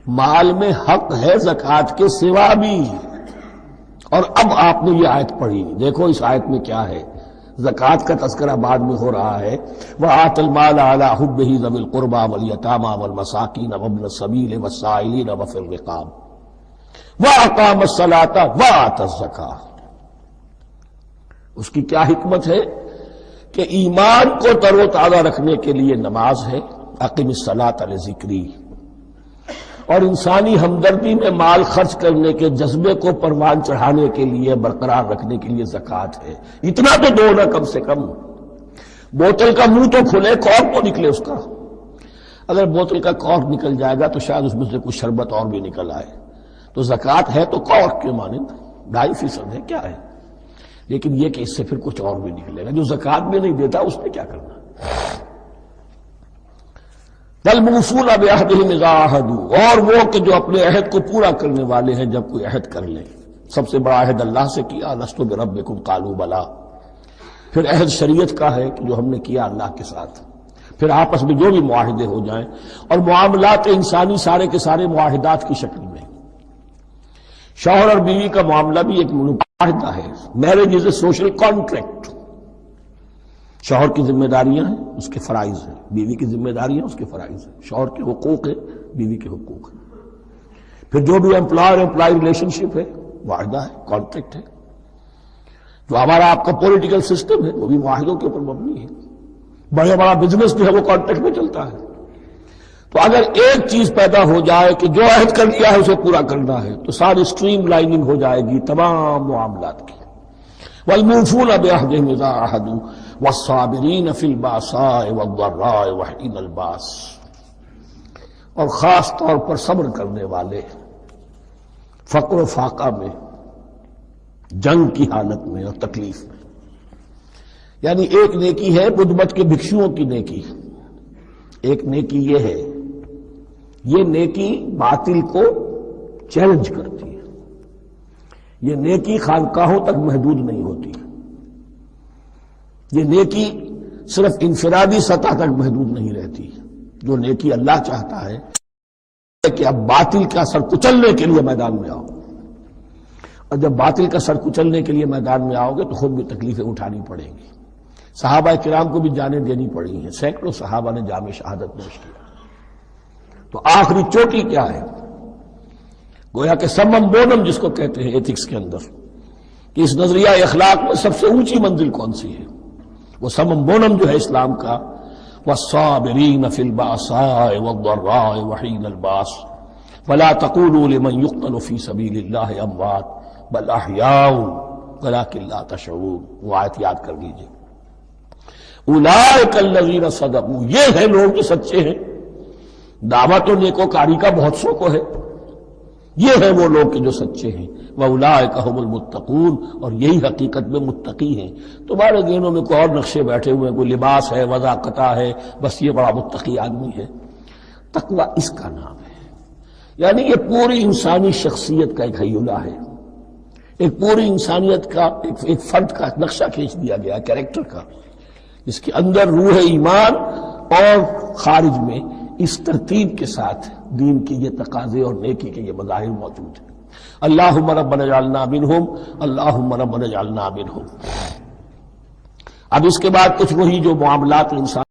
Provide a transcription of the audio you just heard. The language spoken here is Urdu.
مال میں حق ہے زکوٰۃ کے سوا بھی. اور اب آپ نے یہ آیت پڑھی، دیکھو اس آیت میں کیا ہے. زکوٰۃ کا تذکرہ بعد میں ہو رہا ہے. وَآتَ الْمَالَ عَلَىٰ حُبِّهِ ذَوِي الْقُرْبَىٰ وَالْيَتَامَىٰ وَالْمَسَاكِينَ وَابْنَ السَّبِيلِ وَالسَّائِلِينَ وَفِي الرِّقَابِ وَأَقَامَ الصَّلَاةَ وَآتَى الزَّكَاةَ. اس کی کیا حکمت ہے کہ ایمان کو تر و تازہ رکھنے کے لیے نماز ہے. اقم الصلاۃ لذکری. اور انسانی ہمدردی میں مال خرچ کرنے کے جذبے کو پروان چڑھانے کے لیے برقرار رکھنے کے لیے زکوٰۃ ہے. اتنا تو دو نا کم سے کم. بوتل کا منہ تو کھلے، کارک تو نکلے اس کا. اگر بوتل کا کارک نکل جائے گا تو شاید اس میں سے کچھ شربت اور بھی نکل آئے. تو زکوٰۃ ہے تو کارک کے مانند 2.5% ہے، کیا ہے. لیکن یہ کہ اس سے پھر کچھ اور بھی نکلے گا. جو زکوٰۃ میں نہیں دیتا اس نے کیا کرنا. وَالْمُوفُونَ بِعَهْدِهِمْ إِذَا عَاهَدُوا. اور وہ کہ جو اپنے عہد کو پورا کرنے والے ہیں جب کوئی عہد کر لیں. سب سے بڑا عہد اللہ سے کیا، لست بربکم قالوا بلا. پھر عہد شریعت کا ہے کہ جو ہم نے کیا اللہ کے ساتھ. پھر آپس میں جو بھی معاہدے ہو جائیں، اور معاملات انسانی سارے کے سارے معاہدات کی شکل میں. شوہر اور بیوی کا معاملہ بھی ایک معاہدہ ہے. Marriage is a social contract. شوہر کی ذمہ داریاں ہیں، اس کے فرائض ہیں. بیوی کی ذمہ داریاں، اس کے فرائض ہیں. شوہر کے حقوق ہیں، بیوی کے حقوق ہیں. پھر جو بھی امپلائر امپلائی ریلیشن شپ ہے، معاہدہ ہے، کانٹریکٹ ہے. جو ہمارا آپ کا پولیٹیکل سسٹم ہے وہ بھی معاہدوں کے اوپر مبنی ہے. بڑا بزنس جو ہے وہ کانٹریکٹ میں چلتا ہے. تو اگر ایک چیز پیدا ہو جائے کہ جو عہد کر لیا ہے اسے پورا کرنا ہے، تو ساری اسٹریم لائننگ ہو جائے گی تمام معاملات کی. وَالْمُوفُونَ بِعَهْدِهِمْ إِذَا عَاهَدُوا وَالصَّابِرِينَ فِي الْبَأْسَاءِ وَالضَّرَّاءِ وَحِينَ الْبَأْسِ. اور خاص طور پر صبر کرنے والے فقر و فاقہ میں، جنگ کی حالت میں اور تکلیف میں. یعنی ایک نیکی ہے بدھ مت کے بھکشوؤں کی نیکی. ایک نیکی یہ ہے، یہ نیکی باطل کو چیلنج کرتی ہے. یہ نیکی خانقاہوں تک محدود نہیں ہوتی. یہ نیکی صرف انفرادی سطح تک محدود نہیں رہتی. جو نیکی اللہ چاہتا ہے کہ اب باطل کا سر کچلنے کے لیے میدان میں آؤ. اور جب باطل کا سر کچلنے کے لیے میدان میں آؤ گے تو خود بھی تکلیفیں اٹھانی پڑیں گی. صحابہ کرام کو بھی جانیں دینی پڑی ہیں. سینکڑوں صحابہ نے جام شہادت نوش کیا. تو آخری چوٹی کیا ہے؟ گویا کہ سمم بونم جس کو کہتے ہیں ایتھکس کے اندر، کہ اس نظریہ اخلاق میں سب سے اونچی منزل کون سی ہے؟ وہ سمم بونم جو ہے اسلام کا، وَالصَّابِرِينَ فِي الْبَأْسَاءِ وَالضَّرَّاءِ وَحِينَ الْبَأْسِ وَلَا تَقُولُوا لِمَنْ يُقْتَلُ فِي سَبِيلِ اللَّهِ أَمْوَاتٌ بَلْ أَحْيَاءٌ وَلَٰكِن لَا تَشْعُرُونَ. وہ آیت یاد کر لیجیے. أُولَٰئِكَ الَّذِينَ صَدَقُوا. یہ ہیں لوگ جو سچے ہیں. دعوت و نیکوکاری کا بہت سو کو ہے. یہ ہے وہ لوگ جو سچے ہیں. وَأُولَٰئِكَ هُمُ الْمُتَّقُونَ. اور یہی حقیقت میں متقی ہیں. تمہارے ذہنوں میں کوئی اور نقشے بیٹھے ہوئے ہیں، کوئی لباس ہے، وضاقتہ ہے، بس یہ بڑا متقی آدمی ہے. تقویٰ اس کا نام ہے. یعنی یہ پوری انسانی شخصیت کا ایک حیولہ ہے. ایک پوری انسانیت کا ایک فرد کا نقشہ کھینچ دیا گیا کیریکٹر کا، جس کے اندر روح ایمان اور خارج میں اس ترتیب کے ساتھ دین کی یہ تقاضے اور نیکی کے یہ مظاہر موجود ہیں. اللہم ربنا اجعلنا منہم، اللہم ربنا اجعلنا منہم. اب اس کے بعد کچھ وہی جو معاملات انسان